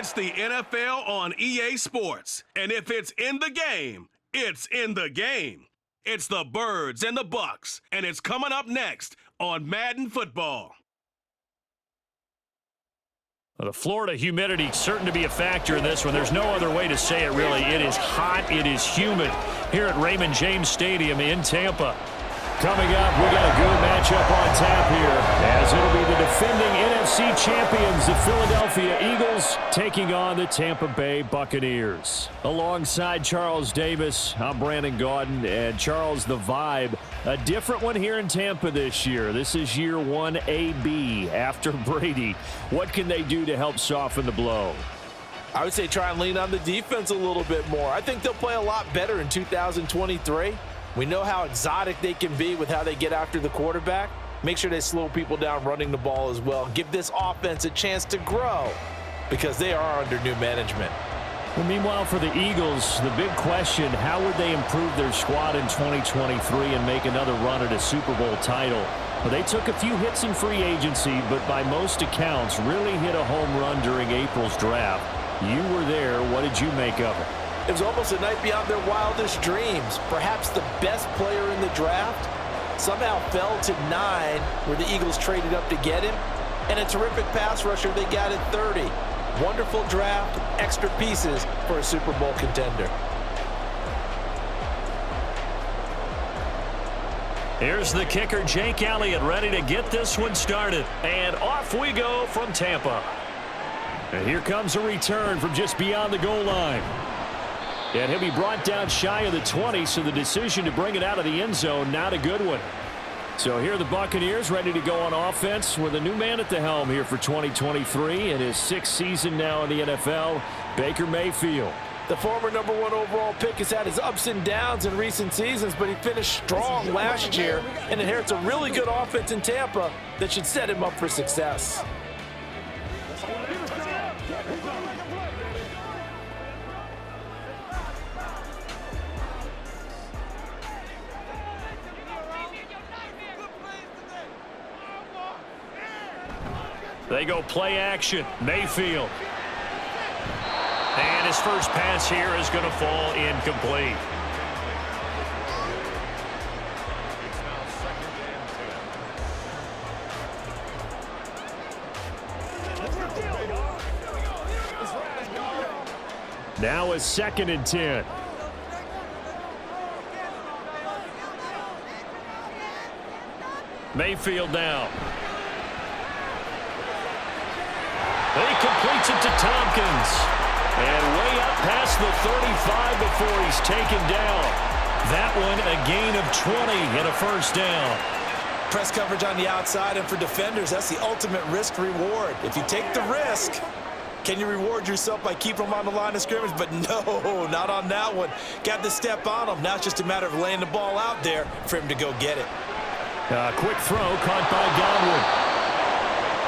It's the NFL on EA Sports. And if it's in the game, it's in the game. It's the Birds and the Bucks. And it's coming up next on Madden Football. Well, the Florida humidity certain to be a factor in this one. There's no other way to say it, really. It is hot. It is humid here at Raymond James Stadium in Tampa. Coming up, we got a good matchup on tap here, as it'll be the defending NFC champions, the Philadelphia Eagles, taking on the Tampa Bay Buccaneers. Alongside Charles Davis, I'm Brandon Gaudin, and Charles, the vibe, a different one here in Tampa this year. This is year 1 AB after Brady. What can they do to help soften the blow? I would say try and lean on the defense a little bit more. I think they'll play a lot better in 2023. We know how exotic they can be with how they get after the quarterback. Make sure they slow people down running the ball as well. Give this offense a chance to grow because they are under new management. Well, meanwhile, for the Eagles, the big question, how would they improve their squad in 2023 and make another run at a Super Bowl title? Well, they took a few hits in free agency, but by most accounts, really hit a home run during April's draft. You were there. What did you make of it? It was almost a night beyond their wildest dreams. Perhaps the best player in the draft somehow fell to 9, where the Eagles traded up to get him. And a terrific pass rusher they got at 30. Wonderful draft, extra pieces for a Super Bowl contender. Here's the kicker, Jake Elliott, ready to get this one started. And off we go from Tampa. And here comes a return from just beyond the goal line. And he'll be brought down shy of the 20, so the decision to bring it out of the end zone, not a good one. So here are the Buccaneers ready to go on offense with a new man at the helm here for 2023 in his 6th season now in the NFL, Baker Mayfield. The former #1 overall pick has had his ups and downs in recent seasons, but he finished strong last year and inherits a really good offense in Tampa that should set him up for success. They go play action. Mayfield. And his first pass here is going to fall incomplete. Now a 2nd and 10. Mayfield now. He completes it to Tompkins. And way up past the 35 before he's taken down. That one a gain of 20 and a first down. Press coverage on the outside, and for defenders, that's the ultimate risk reward. If you take the risk, can you reward yourself by keeping them on the line of scrimmage? But no, not on that one. Got to step on him. Now it's just a matter of laying the ball out there for him to go get it. Quick throw caught by Godwin.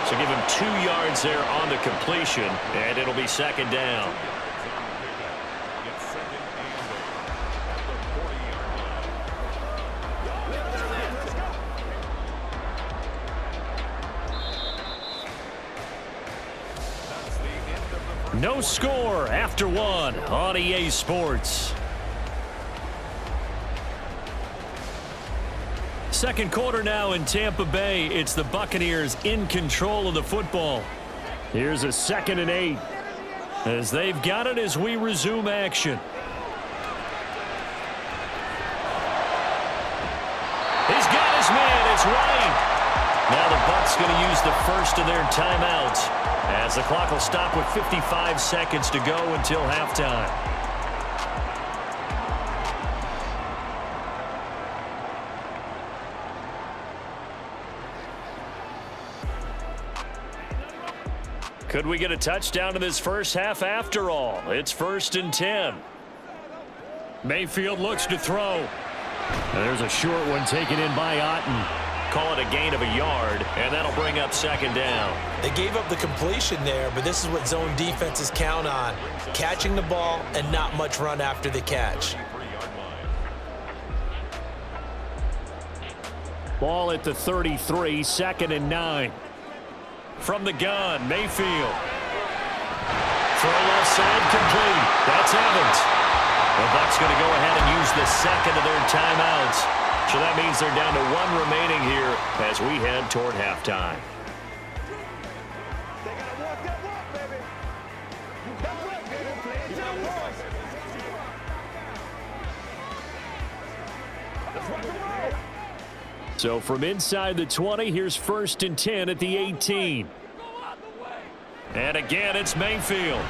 So give him 2 yards there on the completion, and it'll be 2nd down. No score after 1 on EA Sports. Second quarter now in Tampa Bay. It's the Buccaneers in control of the football. Here's a 2nd and 8 as they've got it as we resume action. He's got his man. It's White. Now the Bucs going to use the first of their timeouts as the clock will stop with 55 seconds to go until halftime. Could we get a touchdown in this first half after all? It's 1st and 10. Mayfield looks to throw. And there's a short one taken in by Otten. Call it a gain of a yard, and that'll bring up 2nd down. They gave up the completion there, but this is what zone defenses count on. Catching the ball and not much run after the catch. Ball at the 33, 2nd and 9. From the gun, Mayfield. Throws side complete. That's Evans. The Bucs going to go ahead and use the second of their timeouts. So that means they're down to one remaining here as we head toward halftime. So from inside the 20, here's 1st and 10 at the 18. And again, it's Mayfield.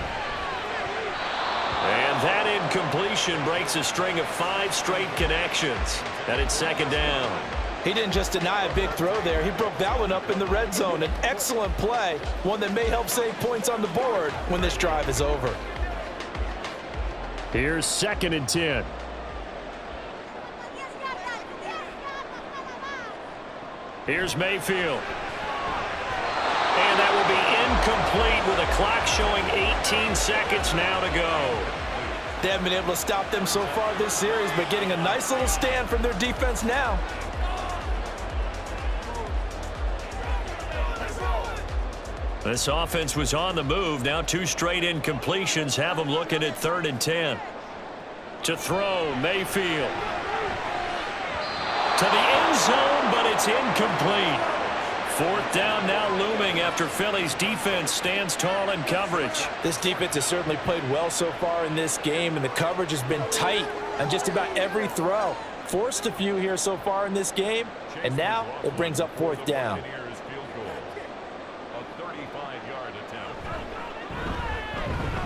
And that incompletion breaks a string of 5 straight connections. And it's 2nd down. He didn't just deny a big throw there. He broke that one up in the red zone. An excellent play, one that may help save points on the board when this drive is over. Here's 2nd and 10. Here's Mayfield. And that will be incomplete with a clock showing 18 seconds now to go. They haven't been able to stop them so far this series, but getting a nice little stand from their defense now. This offense was on the move. Now 2 straight incompletions have them looking at 3rd and 10. To throw, Mayfield. To the end zone, but it's incomplete. 4th down now looming after Philly's defense stands tall in coverage. This defense has certainly played well so far in this game, and the coverage has been tight on just about every throw. Forced a few here so far in this game, and now it brings up 4th down.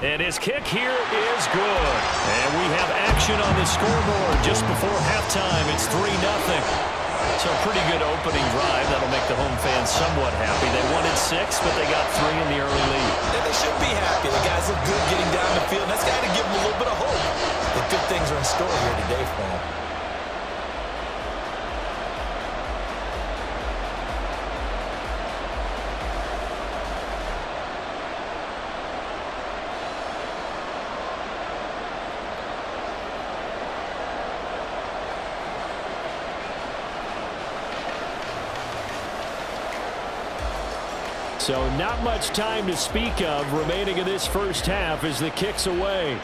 And his kick here is good. And we have action on the scoreboard just before halftime. It's 3-0. So a pretty good opening drive. That'll make the home fans somewhat happy. They wanted 6, but they got 3 in the early lead. And they should be happy. The guys look good getting down the field. That's got to give them a little bit of hope that good things are in store here today for them. So not much time to speak of remaining in this first half as the kick's away.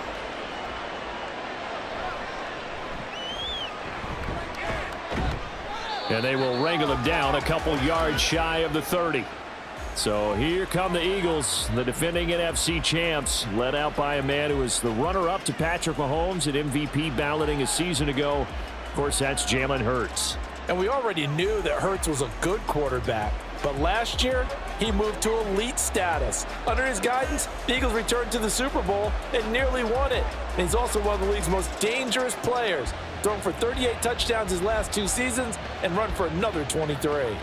And they will wrangle him down a couple yards shy of the 30. So here come the Eagles, the defending NFC champs, led out by a man who was the runner-up to Patrick Mahomes at MVP balloting a season ago. Of course, that's Jalen Hurts. And we already knew that Hurts was a good quarterback. But last year, he moved to elite status. Under his guidance, the Eagles returned to the Super Bowl and nearly won it. And he's also one of the league's most dangerous players, thrown for 38 touchdowns his last 2 seasons and run for another 23.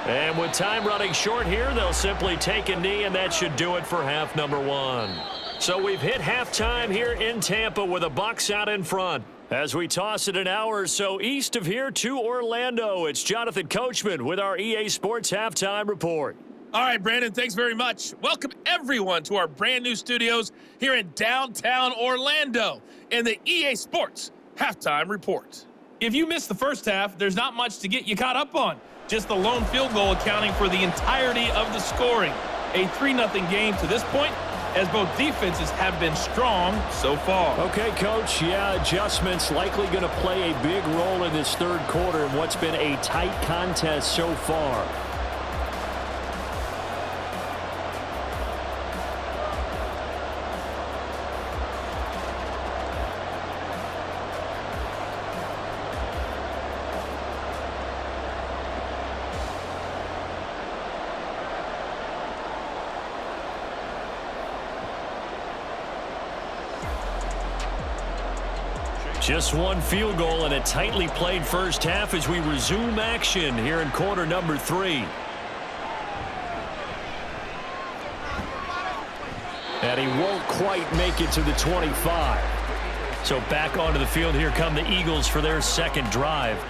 And with time running short here, they'll simply take a knee, and that should do it for half number 1. So we've hit halftime here in Tampa with the Bucs out in front. As we toss it an hour or so east of here to Orlando, it's Jonathan Coachman with our EA Sports Halftime Report. All right, Brandon, thanks very much. Welcome, everyone, to our brand-new studios here in downtown Orlando in the EA Sports Halftime Report. If you missed the first half, there's not much to get you caught up on. Just the lone field goal accounting for the entirety of the scoring. A 3-0 game to this point, as both defenses have been strong so far. Okay, Coach, yeah, adjustments likely going to play a big role in this third quarter in what's been a tight contest so far. Just one field goal and a tightly played first half as we resume action here in quarter number 3. And he won't quite make it to the 25. So back onto the field, here come the Eagles for their second drive.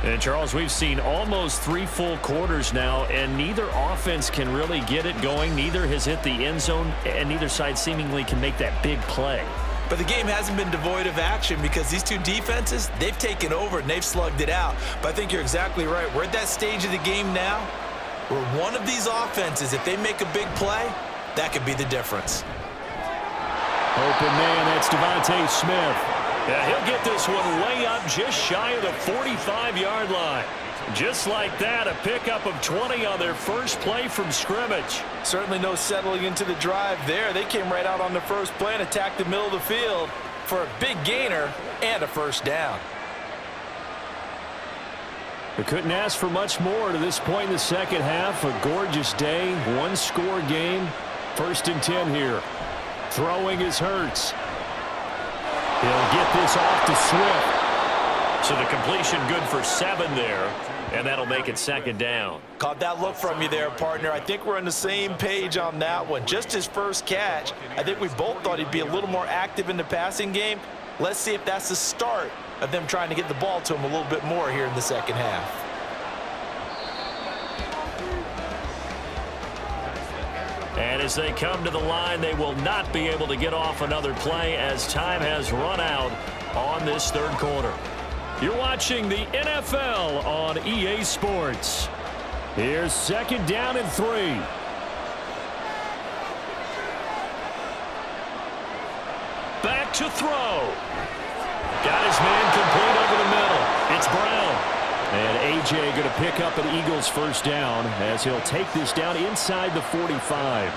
And Charles, we've seen almost 3 full quarters now, and neither offense can really get it going. Neither has hit the end zone, and neither side seemingly can make that big play. But the game hasn't been devoid of action because these two defenses, they've taken over and they've slugged it out. But I think you're exactly right. We're at that stage of the game now where one of these offenses, if they make a big play, that could be the difference. Open man, that's Devontae Smith. Yeah, he'll get this one way up just shy of the 45-yard line. Just like that, a pickup of 20 on their first play from scrimmage. Certainly no settling into the drive there. They came right out on the first play and attacked the middle of the field for a big gainer and a first down. We couldn't ask for much more to this point in the second half. A gorgeous day, one-score game. 1st and 10 here. Throwing is Hurts. He'll get this off to Swift. So the completion good for 7 there, and that'll make it 2nd down. Caught that look from you there, partner. I think we're on the same page on that one. Just his first catch, I think we both thought he'd be a little more active in the passing game. Let's see if that's the start of them trying to get the ball to him a little bit more here in the second half. And as they come to the line, they will not be able to get off another play as time has run out on this 3rd quarter. You're watching the NFL on EA Sports. Here's 2nd down and 3. Back to throw. Got his man complete over the middle. It's Brown. And A.J. going to pick up an Eagles first down as he'll take this down inside the 45.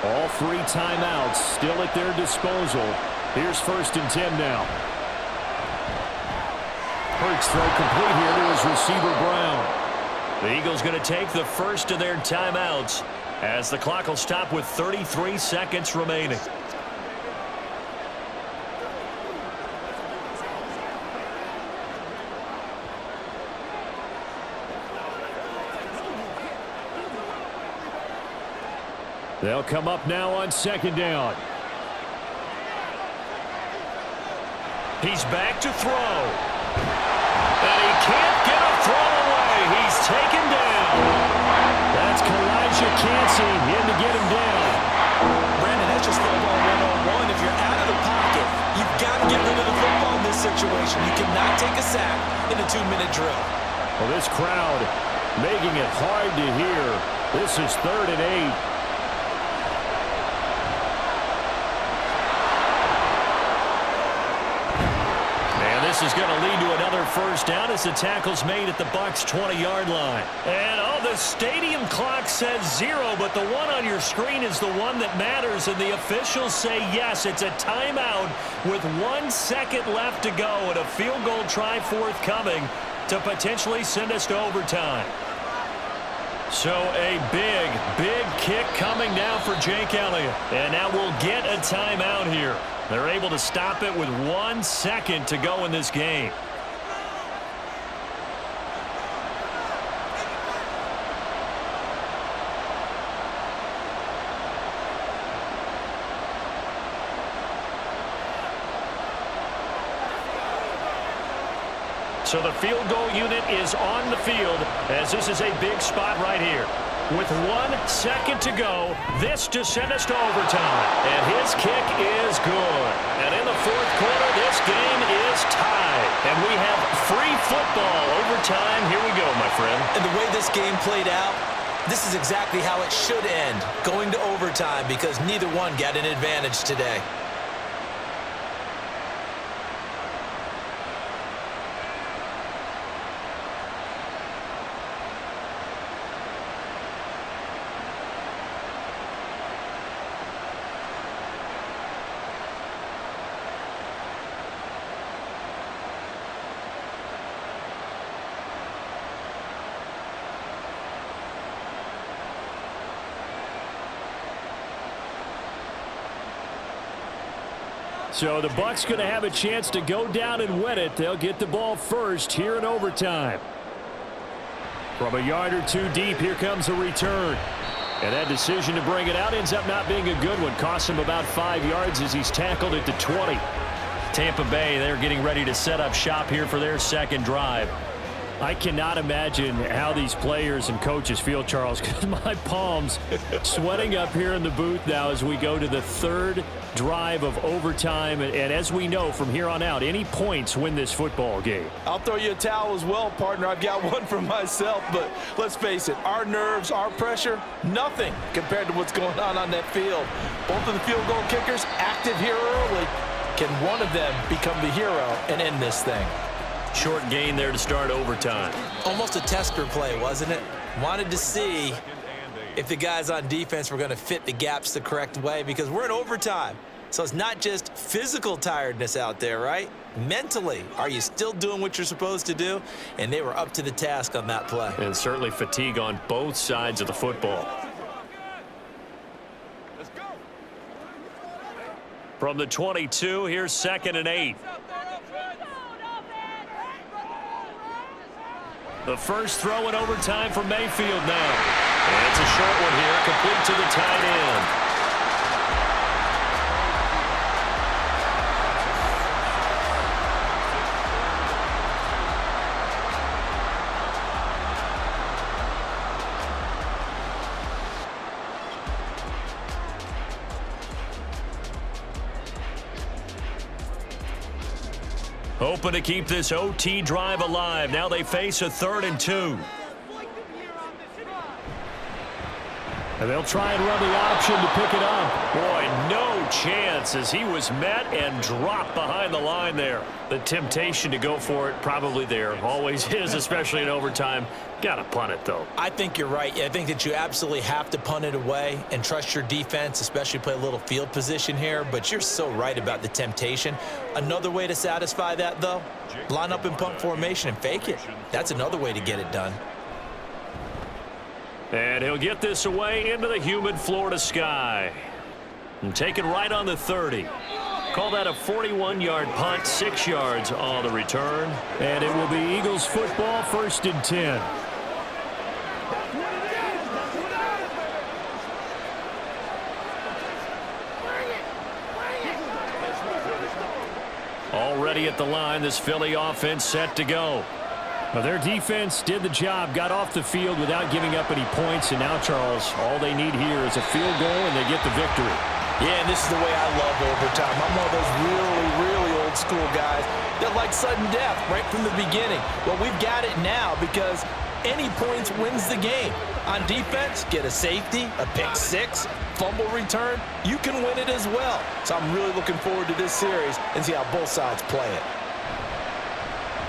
All 3 timeouts still at their disposal. Here's 1st and 10 now. Hurts throw complete here to his receiver Brown. The Eagles going to take the first of their timeouts as the clock will stop with 33 seconds remaining. They'll come up now on 2nd down. He's back to throw. And he can't get a throw away. He's taken down. That's Kalijah Cansey in to get him down. Brandon, that's just football 101. If you're out of the pocket, you've got to get rid of the football in this situation. You cannot take a sack in a 2-minute drill. Well, this crowd making it hard to hear. This is 3rd and 8. This is going to lead to another first down as the tackle's made at the Bucs 20-yard line. And the stadium clock says 0, but the one on your screen is the one that matters, and the officials say yes, it's a timeout with 1 second left to go and a field goal try forthcoming to potentially send us to overtime. So a big kick coming now for Jake Elliott. And now we'll get a timeout here. They're able to stop it with 1 second to go in this game. So the field goal unit is on the field as this is a big spot right here. With 1 second to go, this to send us to overtime. And his kick is good. And in the 4th quarter, this game is tied. And we have free football overtime. Here we go, my friend. And the way this game played out, this is exactly how it should end, going to overtime, because neither one got an advantage today. So the Bucs going to have a chance to go down and win it. They'll get the ball first here in overtime. From a yard or two deep, here comes a return. And that decision to bring it out ends up not being a good one. Costs him about 5 yards as he's tackled at the 20. Tampa Bay, they're getting ready to set up shop here for their second drive. I cannot imagine how these players and coaches feel, Charles, because my palms sweating up here in the booth now as we go to the third drive of overtime. And as we know from here on out, any points win this football game. I'll throw you a towel as well, partner. I've got one for myself, but let's face it, our nerves, our pressure, nothing compared to what's going on that field. Both of the field goal kickers active here early. Can one of them become the hero and end this thing? Short gain there to start overtime. Almost a tester play, wasn't it? Wanted to see if the guys on defense were going to fit the gaps the correct way, because we're in overtime. So it's not just physical tiredness out there, right? Mentally, are you still doing what you're supposed to do? And they were up to the task on that play. And certainly fatigue on both sides of the football. From the 22, here's 2nd and 8. The first throw in overtime for Mayfield now. And it's a short one here, complete to the tight end. Hoping to keep this OT drive alive. Now they face a 3rd and 2. And they'll try and run the option to pick it up. Boy, no chance as he was met and dropped behind the line there. The temptation to go for it probably there. Always is, especially in overtime. Got to punt it, though. I think you're right. I think that you absolutely have to punt it away and trust your defense, especially play a little field position here. But you're so right about the temptation. Another way to satisfy that, though, line up in punt formation and fake it. That's another way to get it done. And he'll get this away into the humid Florida sky. And take it right on the 30. Call that a 41-yard punt, 6 yards on the return. And it will be Eagles football, 1st and 10. Already at the line, this Philly offense set to go. Well, their defense did the job, got off the field without giving up any points, and now, Charles, all they need here is a field goal, and they get the victory. Yeah, and this is the way I love overtime. I'm one of those really old school guys that like sudden death right from the beginning. Well, we've got it now because any points wins the game. On defense, get a safety, a pick six, fumble return, you can win it as well. So I'm really looking forward to this series and see how both sides play it.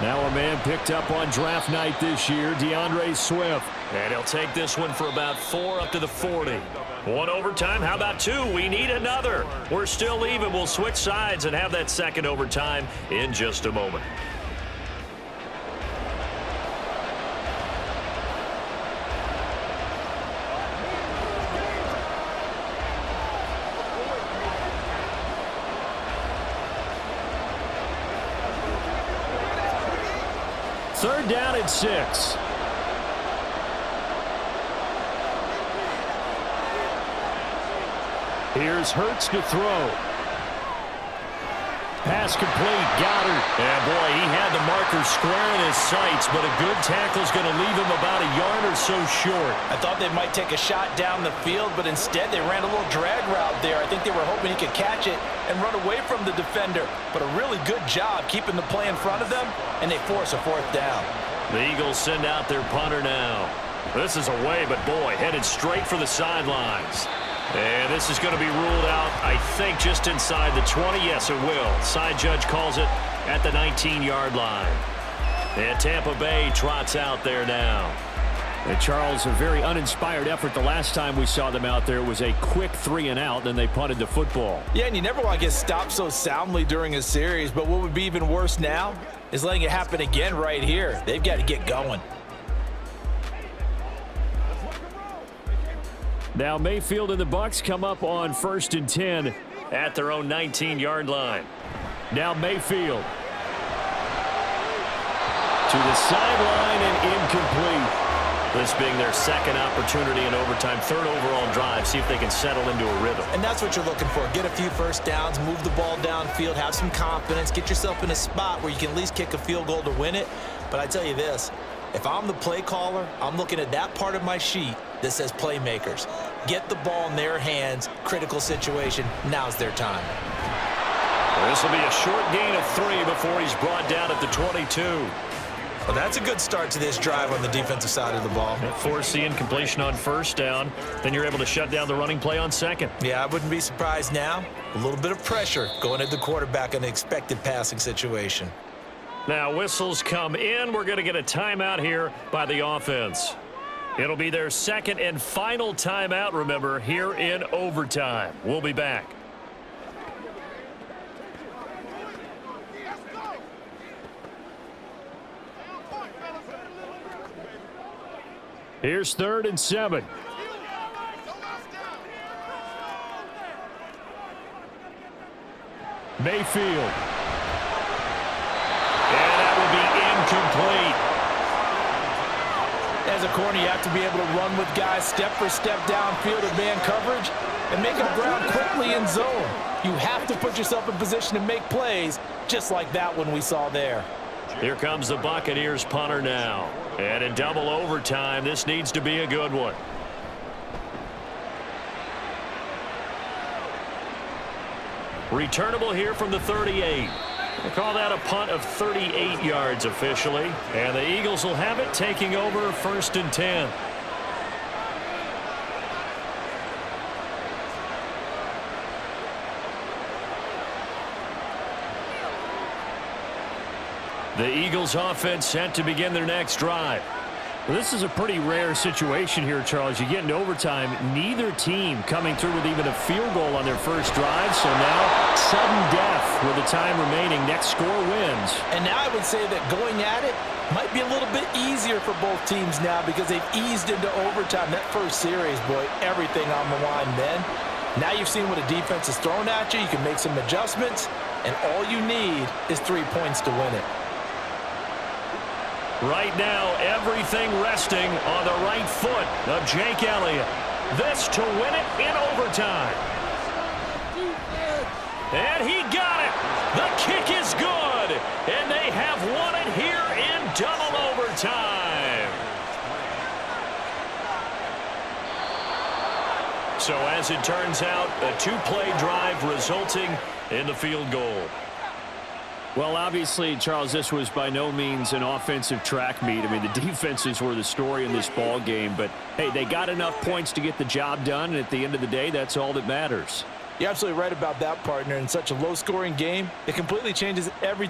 Now a man picked up on draft night this year, DeAndre Swift. And he'll take this one for about 4 up to the 40. One overtime, how about 2? We need another. We're still even. We'll switch sides and have that second overtime in just a moment. Third down and 6. Here's Hurts to throw. Pass complete. Goddard. And boy, he had the marker square in his sights, but a good tackle's going to leave him about a yard or so short. I thought they might take a shot down the field, but instead they ran a little drag route there. I think they were hoping he could catch it and run away from the defender. But a really good job keeping the play in front of them, and they force a 4th down. The Eagles send out their punter now. This is away, but boy, headed straight for the sidelines. And this is going to be ruled out, I think, just inside the 20. Yes, it will. Side judge calls it at the 19-yard line. And Tampa Bay trots out there now. And Charles, a very uninspired effort. The last time we saw them out there was a quick 3-and-out, then they punted the football. Yeah, and you never want to get stopped so soundly during a series, but what would be even worse now is letting it happen again right here. They've got to get going. Now Mayfield and the Bucs come up on 1st and 10 at their own 19-yard line. Now Mayfield to the sideline and incomplete. This being their second opportunity in overtime, 3rd overall drive. See if they can settle into a rhythm. And that's what you're looking for. Get a few first downs, move the ball downfield, have some confidence, get yourself in a spot where you can at least kick a field goal to win it. But I tell you this, If I'm the play caller, I'm looking at that part of my sheet that says playmakers. Get the ball in their hands, critical situation, now's their time. This will be a short gain of 3 before he's brought down at the 22. Well, that's a good start to this drive on the defensive side of the ball. Force the incompletion on first down. Then you're able to shut down the running play on second. Yeah, I wouldn't be surprised now. A little bit of pressure going at the quarterback in an expected passing situation. Now whistles come in. We're going to get a timeout here by the offense. It'll be their second and final timeout, remember, here in overtime. We'll be back. Here's 3rd and 7. Mayfield. And that will be incomplete. As a corner, you have to be able to run with guys step for step downfield in man coverage and make up ground quickly in zone. You have to put yourself in position to make plays, just like that one we saw there. Here comes the Buccaneers punter now. And in double overtime, this needs to be a good one. Returnable here from the 38. We'll call that a punt of 38 yards officially. And the Eagles will have it, taking over 1st and 10. The Eagles offense set to begin their next drive. Well, this is a pretty rare situation here, Charles. You get into overtime, neither team coming through with even a field goal on their first drive. So now, sudden death with the time remaining. Next score wins. And now I would say that going at it might be a little bit easier for both teams now because they've eased into overtime. That first series, boy, everything on the line then. Now you've seen what a defense is thrown at you. You can make some adjustments, and all you need is 3 points to win it. Right now, everything resting on the right foot of Jake Elliott. This to win it in overtime. And he got it. The kick is good. And they have won it here in double overtime. So as it turns out, a 2-play drive resulting in the field goal. Well, obviously, Charles, this was by no means an offensive track meet. I mean, the defenses were the story in this ball game. But, hey, they got enough points to get the job done. And at the end of the day, that's all that matters. You're absolutely right about that, partner. In such a low-scoring game, it completely changes everything.